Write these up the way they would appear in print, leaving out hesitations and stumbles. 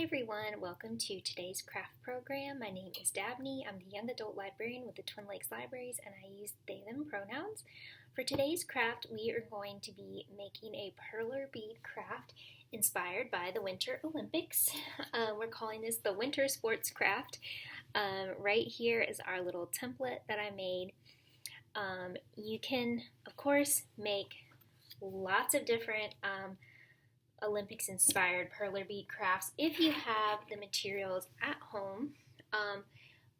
everyone, welcome to today's craft program. My name is Dabney. I'm the young adult librarian with the Twin Lakes Libraries and I use they, them pronouns. For today's craft, we are going to be making a perler bead craft inspired by the Winter Olympics. We're calling this the Winter Sports Craft. Right here is our little template that I made. You can, of course, make lots of different Olympics-inspired perler bead crafts if you have the materials at home,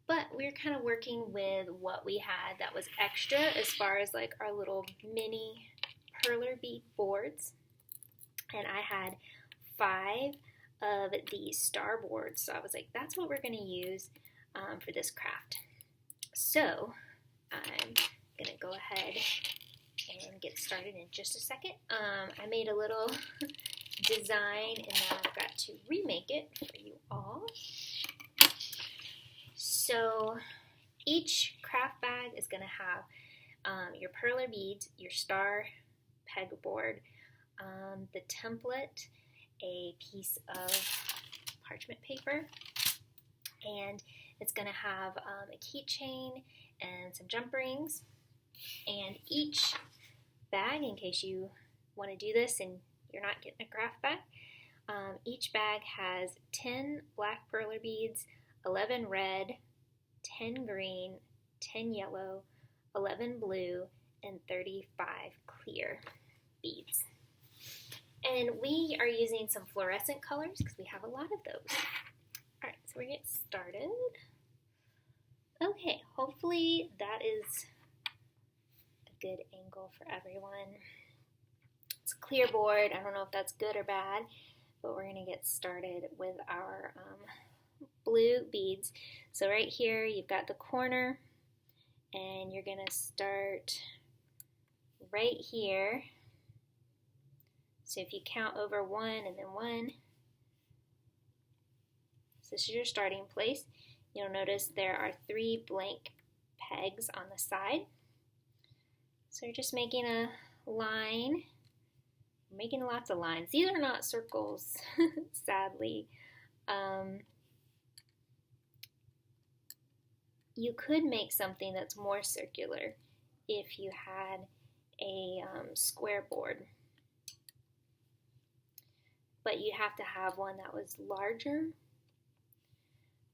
but we're kind of working with what we had that was extra as far as like our little mini perler bead boards, and I had 5 of these star boards, so I was like, that's what we're going to use for this craft. So I'm going to go ahead and get started in just a second. I made a little design and now I've got to remake it for you all. So each craft bag is going to have your perler beads, your star pegboard, the template, a piece of parchment paper, and it's going to have a keychain and some jump rings. And each bag, in case you want to do this and you're not getting a craft bag, each bag has 10 black perler beads, 11 red, 10 green, 10 yellow, 11 blue, and 35 clear beads. And we are using some fluorescent colors because we have a lot of those. Alright, so we're going to get started. Okay, hopefully that is a good angle for everyone. It's a clear board. I don't know if that's good or bad, but we're going to get started with our blue beads. So right here you've got the corner, and you're going to start right here. So if you count over 1 and then 1, so this is your starting place. You'll notice there are 3 blank pegs on the side. So you're just making a line. Making lots of lines. These are not circles, sadly. You could make something that's more circular if you had a square board. But you'd have to have one that was larger.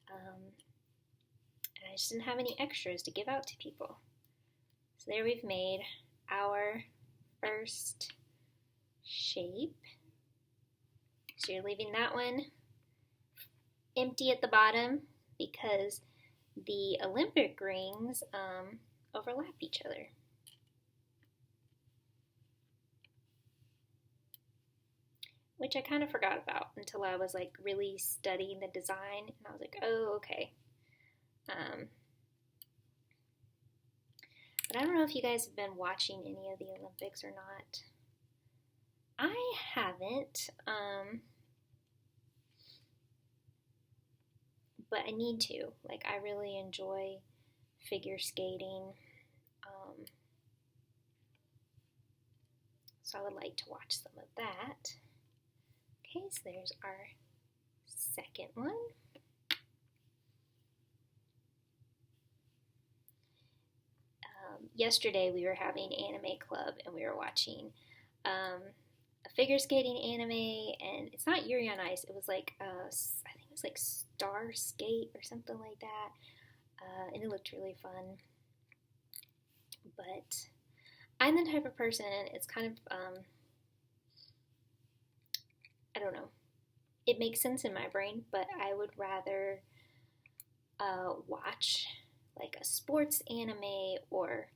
And I just didn't have any extras to give out to people. So there we've made our first shape. So you're leaving that one empty at the bottom because the Olympic rings overlap each other. Which I kind of forgot about until I was like really studying the design, and I was like, oh, okay. But I don't know if you guys have been watching any of the Olympics or not. I haven't, but I need to. Like, I really enjoy figure skating, so I would like to watch some of that. Okay, so there's our second one. Yesterday we were having anime club and we were watching a figure skating anime, and it's not Yuri on Ice. It was like I think it was like Star Skate or something like that, and it looked really fun. But I'm the type of person, it's kind of I don't know. It makes sense in my brain, but I would rather watch like a sports anime or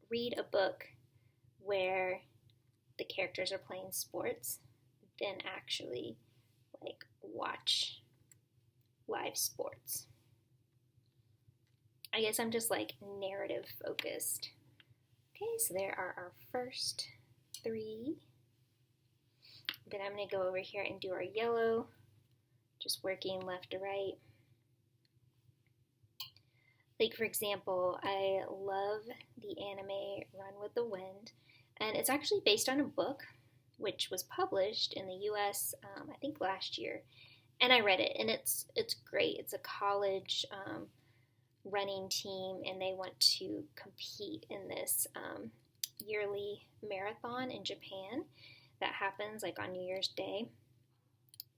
read a book where the characters are playing sports than actually like watch live sports. I guess I'm just like narrative focused. Okay, so there are our first 3. Then I'm going to go over here and do our yellow, just working left to right. Like, for example, I love the anime Run with the Wind, and it's actually based on a book which was published in the US, I think last year, And I read it, and it's great. It's a college running team, and they want to compete in this yearly marathon in Japan that happens like on New Year's Day.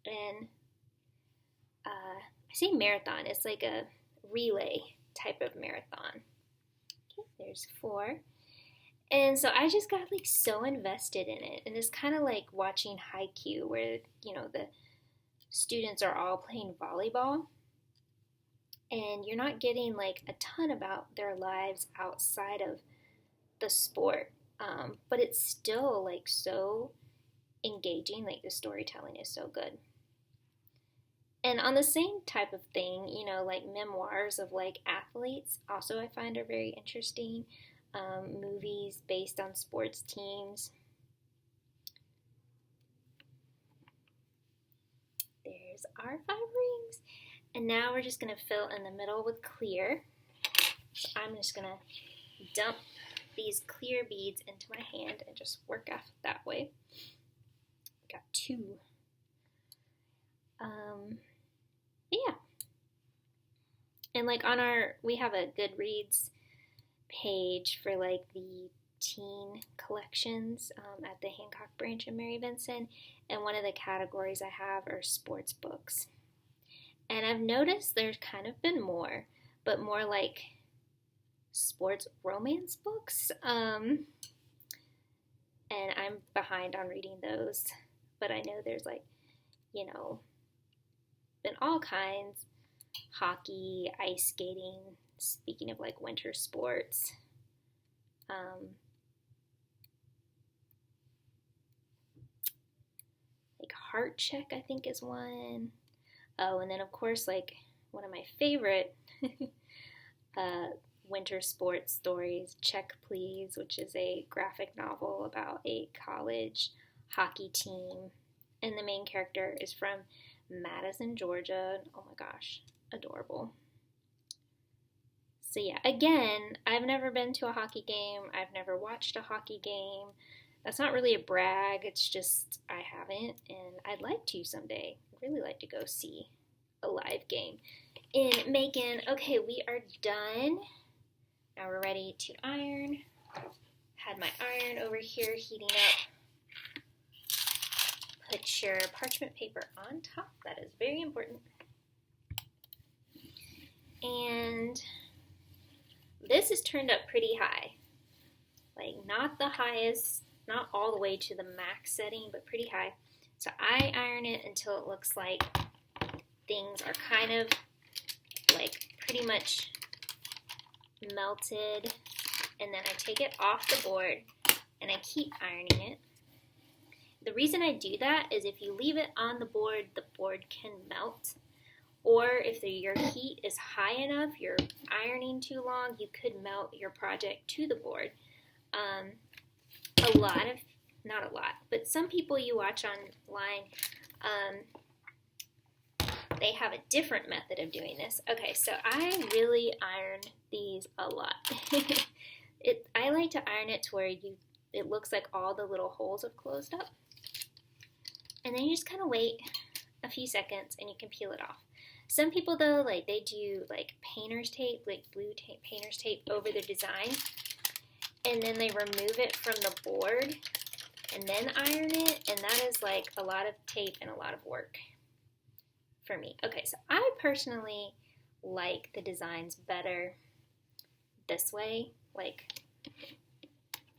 And I say marathon, it's like a relay type of marathon. Okay, there's 4. And so I just got like so invested in it. And it's kind of like watching Haikyuu, where, you know, the students are all playing volleyball. And you're not getting like a ton about their lives outside of the sport. But it's still like so engaging. Like the storytelling is so good. And on the same type of thing, you know, like memoirs of like athletes, also I find are very interesting. Movies based on sports teams. There's our 5 rings. And now we're just going to fill in the middle with clear. So I'm just going to dump these clear beads into my hand and just work off that way. Got 2. Yeah. And like on we have a Goodreads page for like the teen collections at the Hancock branch of Mary Vinson, and one of the categories I have are sports books. And I've noticed there's kind of been more, but more like sports romance books. And I'm behind on reading those, but I know there's like, you know, been all kinds. Hockey, ice skating, speaking of like winter sports. Like Heart Check, I think, is one. Oh, and then of course, like one of my favorite winter sports stories, Check Please, which is a graphic novel about a college hockey team. And the main character is from Madison, Georgia. Oh my gosh, adorable. So yeah, again, I've never been to a hockey game. I've never watched a hockey game. That's not really a brag. It's just I haven't, and I'd like to someday. I'd really like to go see a live game in Macon. Okay, we are done. Now we're ready to iron. Had my iron over here heating up. Put your parchment paper on top. That is very important. And this is turned up pretty high. Like not the highest, not all the way to the max setting, but pretty high. So I iron it until it looks like things are kind of like pretty much melted. And then I take it off the board and I keep ironing it. The reason I do that is if you leave it on the board can melt. Or if your heat is high enough, you're ironing too long, you could melt your project to the board. Not a lot, but some people you watch online, they have a different method of doing this. Okay, so I really iron these a lot. I like to iron it to where it looks like all the little holes have closed up. And then you just kind of wait a few seconds and you can peel it off. Some people though, like they do like painter's tape, like blue tape, painter's tape over the design. And then they remove it from the board and then iron it. And that is like a lot of tape and a lot of work for me. Okay, so I personally like the designs better this way. Like,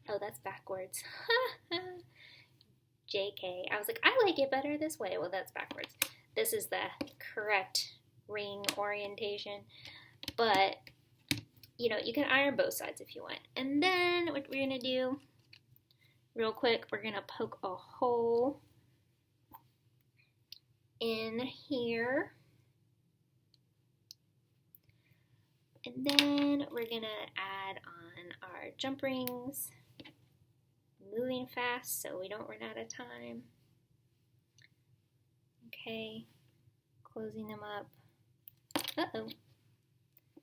oh, that's backwards. JK. I was like, I like it better this way. Well, that's backwards. This is the correct ring orientation. But, you know, you can iron both sides if you want. And then what we're going to do, real quick, we're going to poke a hole in here. And then we're going to add on our jump rings. Moving fast so we don't run out of time. Okay, closing them up. Uh-oh.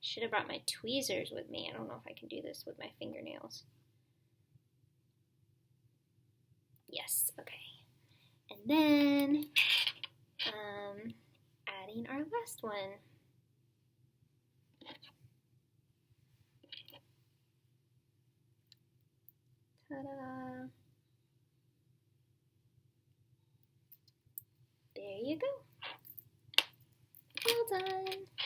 Should have brought my tweezers with me. I don't know if I can do this with my fingernails. Yes, okay. And then adding our last one. Ta-da! There you go. Well done!